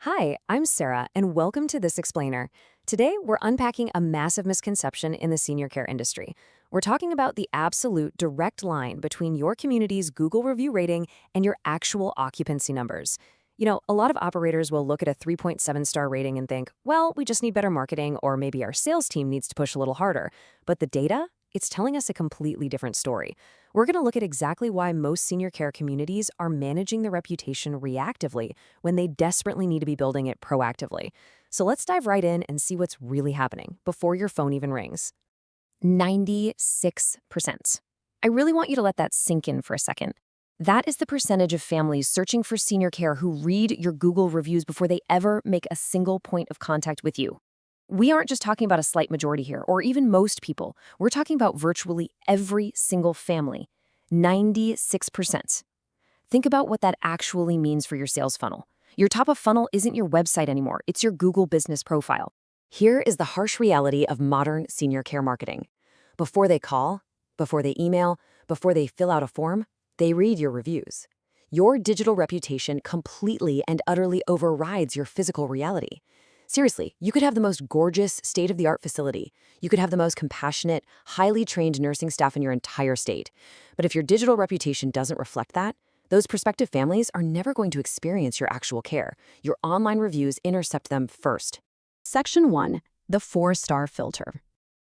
Hi, I'm Sarah, and welcome to This Explainer. Today, we're unpacking a massive misconception in the senior care industry. We're talking about the absolute direct line between your community's Google review rating and your actual occupancy numbers. A lot of operators will look at a 3.7-star rating and think, well, we just need better marketing, or maybe our sales team needs to push a little harder. But the data? It's telling us a completely different story. We're going to look at exactly why most senior care communities are managing their reputation reactively when they desperately need to be building it proactively. So let's dive right in and see what's really happening before your phone even rings. 96%. I really want you to let that sink in for a second. That is the percentage of families searching for senior care who read your Google reviews before they ever make a single point of contact with you. We aren't just talking about a slight majority here, or even most people. We're talking about virtually every single family. 96%. Think about what that actually means for your sales funnel. Your top of funnel isn't your website anymore, it's your Google business profile. Here is the harsh reality of modern senior care marketing. Before they call, before they email, before they fill out a form, they read your reviews. Your digital reputation completely and utterly overrides your physical reality. Seriously, you could have the most gorgeous, state-of-the-art facility. You could have the most compassionate, highly trained nursing staff in your entire state. But if your digital reputation doesn't reflect that, those prospective families are never going to experience your actual care. Your online reviews intercept them first. Section 1. The 4-star filter.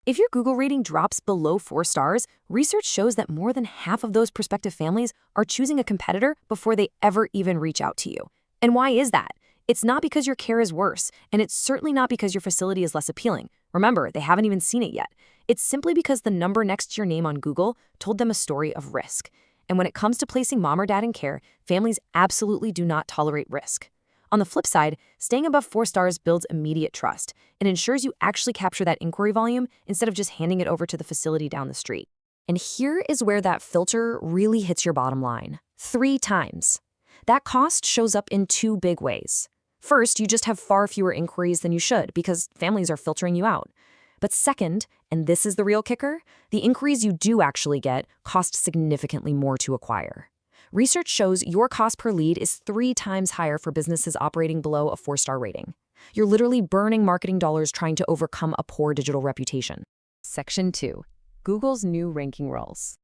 If your Google rating drops below 4 stars, research shows that more than half of those prospective families are choosing a competitor before they ever even reach out to you. And why is that? It's not because your care is worse, and it's certainly not because your facility is less appealing. Remember, they haven't even seen it yet. It's simply because the number next to your name on Google told them a story of risk. And when it comes to placing mom or dad in care, families absolutely do not tolerate risk. On the flip side, staying above 4 stars builds immediate trust and ensures you actually capture that inquiry volume instead of just handing it over to the facility down the street. And here is where that filter really hits your bottom line. 3 times. That cost shows up in 2 big ways. First, you just have far fewer inquiries than you should because families are filtering you out. But second, and this is the real kicker, the inquiries you do actually get cost significantly more to acquire. Research shows your cost per lead is 3 times higher for businesses operating below a 4-star rating. You're literally burning marketing dollars trying to overcome a poor digital reputation. Section 2. Google's new ranking rules.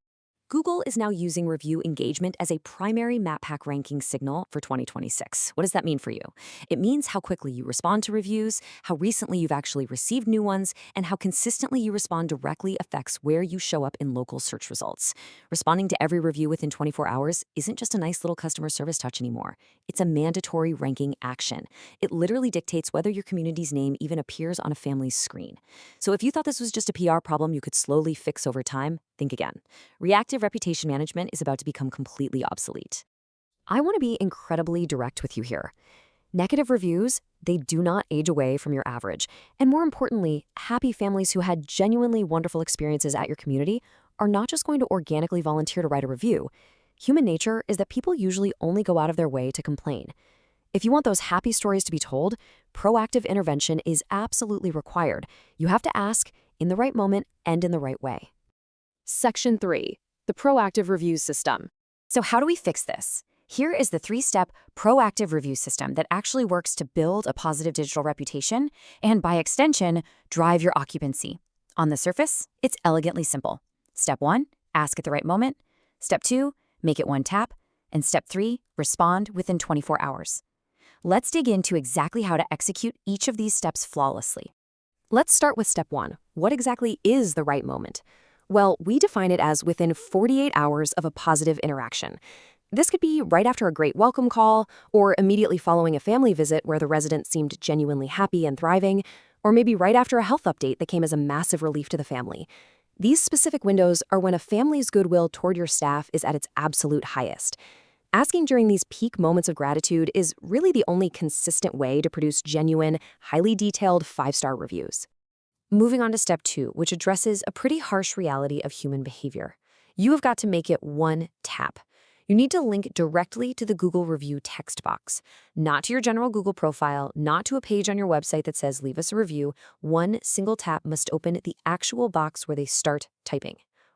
Google is now using review engagement as a primary map pack ranking signal for 2026. What does that mean for you? It means how quickly you respond to reviews, how recently you've actually received new ones, and how consistently you respond directly affects where you show up in local search results. Responding to every review within 24 hours isn't just a nice little customer service touch anymore. It's a mandatory ranking action. It literally dictates whether your community's name even appears on a family's screen. So if you thought this was just a PR problem you could slowly fix over time, think again. Reactive reputation management is about to become completely obsolete. I want to be incredibly direct with you here. Negative reviews, they do not age away from your average. And more importantly, happy families who had genuinely wonderful experiences at your community are not just going to organically volunteer to write a review. Human nature is that people usually only go out of their way to complain. If you want those happy stories to be told, proactive intervention is absolutely required. You have to ask in the right moment and in the right way. Section 3. The proactive review system. So how do we fix this? Here is the 3-step proactive review system that actually works to build a positive digital reputation and, by extension, drive your occupancy. On the surface, it's elegantly simple. Step 1, ask at the right moment. Step 2, make it one tap. And Step 3, respond within 24 hours. Let's dig into exactly how to execute each of these steps flawlessly. Let's start with Step 1. What exactly is the right moment? Well, we define it as within 48 hours of a positive interaction. This could be right after a great welcome call, or immediately following a family visit where the resident seemed genuinely happy and thriving, or maybe right after a health update that came as a massive relief to the family. These specific windows are when a family's goodwill toward your staff is at its absolute highest. Asking during these peak moments of gratitude is really the only consistent way to produce genuine, highly detailed 5-star reviews. Moving on to Step 2, which addresses a pretty harsh reality of human behavior. You have got to make it one tap. You need to link directly to the Google review text box, not to your general Google profile, not to a page on your website that says leave us a review. One single tap must open the actual box where they start typing.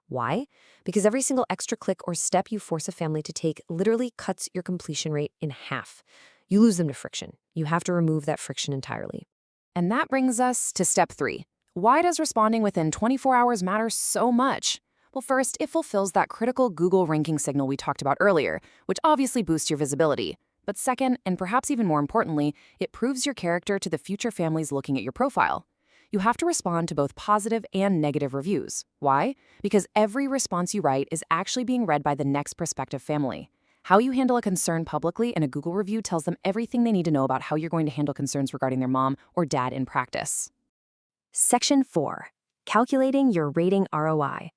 Why? Because every single extra click or step you force a family to take literally cuts your completion rate in half. You lose them to friction. You have to remove that friction entirely. And that brings us to step 3. Why does responding within 24 hours matter so much? Well, first, it fulfills that critical Google ranking signal we talked about earlier, which obviously boosts your visibility. But second, and perhaps even more importantly, it proves your character to the future families looking at your profile. You have to respond to both positive and negative reviews. Why? Because every response you write is actually being read by the next prospective family. How you handle a concern publicly in a Google review tells them everything they need to know about how you're going to handle concerns regarding their mom or dad in practice. Section 4. Calculating your rating ROI.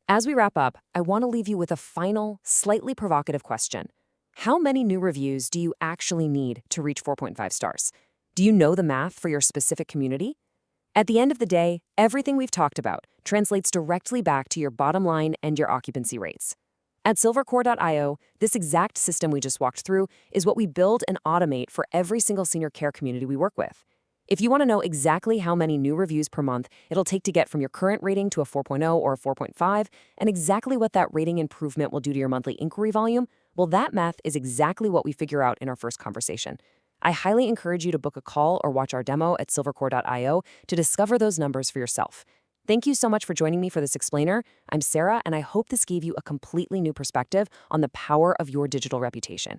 As we wrap up, I want to leave you with a final, slightly provocative question. How many new reviews do you actually need to reach 4.5 stars? Do you know the math for your specific community? At the end of the day, everything we've talked about translates directly back to your bottom line and your occupancy rates. At silvercore.io, this exact system we just walked through is what we build and automate for every single senior care community we work with. If you want to know exactly how many new reviews per month it'll take to get from your current rating to a 4.0 or a 4.5, and exactly what that rating improvement will do to your monthly inquiry volume, well, that math is exactly what we figure out in our first conversation. I highly encourage you to book a call or watch our demo at silvercore.io to discover those numbers for yourself. Thank you so much for joining me for this explainer. I'm Sarah, and I hope this gave you a completely new perspective on the power of your digital reputation.